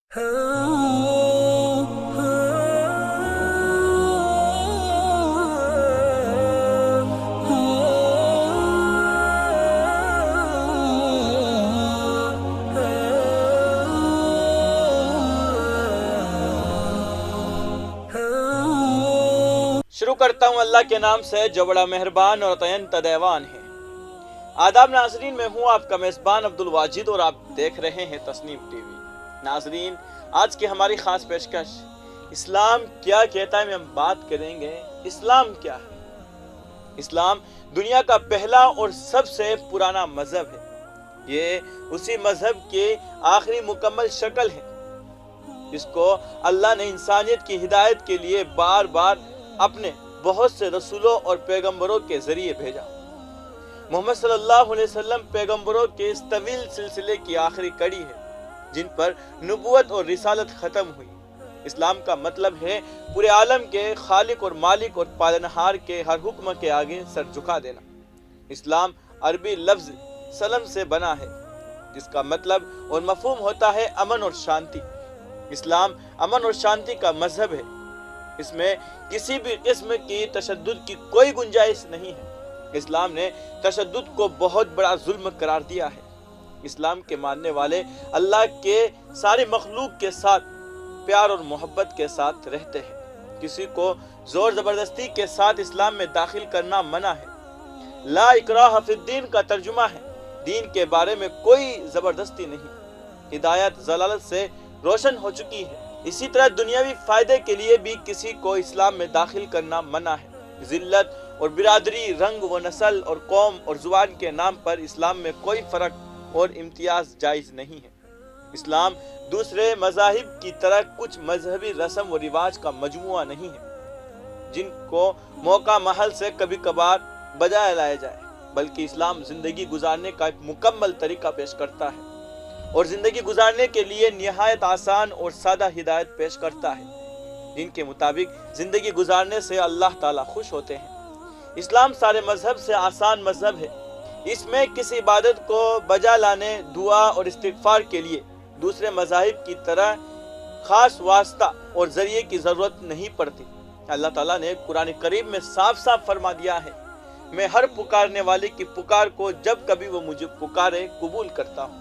शुरू करता हूँ अल्लाह के नाम से जो बड़ा मेहरबान और अत्यंत दयावान है। आदाब नाजरीन, मैं हूँ आपका मेज़बान अब्दुल वाजिद और आप देख रहे हैं तस्नीम टीवी। नाजरीन, आज की हमारी खास पेशकश इस्लाम क्या कहता है में हम बात करेंगे। इस्लाम क्या है? इस्लाम दुनिया का पहला और सबसे पुराना मजहब है। ये उसी मजहब की आखिरी मुकम्मल शक्ल है जिसको अल्लाह ने इंसानियत की हिदायत के लिए बार बार अपने बहुत से रसूलों और पैगंबरों के जरिए भेजा। मोहम्मद सल्लल्लाहु अलैहि वसल्लम पैगंबरों के इस तवील सिलसिले की आखिरी कड़ी है जिन पर नबूवत और रिसालत खत्म हुई। इस्लाम का मतलब है पूरे आलम के खालिक और मालिक और पालनहार के हर हुक्म के आगे सर झुका देना। इस्लाम अरबी लफ्ज सलम से बना है जिसका मतलब और मफहूम होता है अमन और शांति। इस्लाम अमन और शांति का मजहब है। इसमें किसी भी किस्म की तशद्दुद की कोई गुंजाइश नहीं है। इस्लाम ने तशद्दुद को बहुत बड़ा जुल्म करार दिया है। इस्लाम के मानने वाले अल्लाह के सारे मखलूक के साथ प्यार और मोहब्बत के साथ रहते हैं। किसी को जोर जबरदस्ती के साथ इस्लाम में दाखिल करना मना है। ला इकराह फिद्दीन का तर्जुमा है दीन के बारे में कोई जबरदस्ती नहीं। हिदायत जलालत से रोशन हो चुकी है। इसी तरह दुनियावी फायदे के लिए भी किसी को इस्लाम में दाखिल करना मना है। जिल्लत और बिरादरी, रंग व नस्ल और कौम और जुबान के नाम पर इस्लाम में कोई फर्क और इम्तियाज जायज नहीं है। इस्लाम दूसरे मज़ाहिब की तरह कुछ मजहबी रस्म व रिवाज का मजमुआ नहीं है जिनको मौका महल से कभी कभार बजाय लाया जाए, बल्कि इस्लाम जिंदगी गुजारने का एक मुकम्मल तरीका पेश करता है और जिंदगी गुजारने के लिए निहायत आसान और सादा हिदायत पेश करता है जिनके मुताबिक जिंदगी गुजारने से अल्लाह ताला खुश होते हैं। इस्लाम सारे मजहब से आसान मजहब है। इसमें किसी इबादत को बजा लाने, दुआ और इस्तिगफार के लिए दूसरे मज़ाहिब की तरह खास वास्ता और जरिए की जरूरत नहीं पड़ती। अल्लाह ताला ने कुरान करीम में साफ साफ फरमा दिया है, मैं हर पुकारने वाले की पुकार को जब कभी वो मुझे पुकारे कबूल करता हूँ।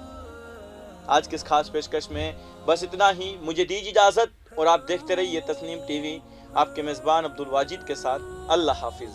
आज की इस खास पेशकश में बस इतना ही। मुझे दीजिए इजाजत और आप देखते रहिए तस्नीम टीवी। आपके मेज़बान अब्दुल वाजिद के साथ अल्लाह हाफिज।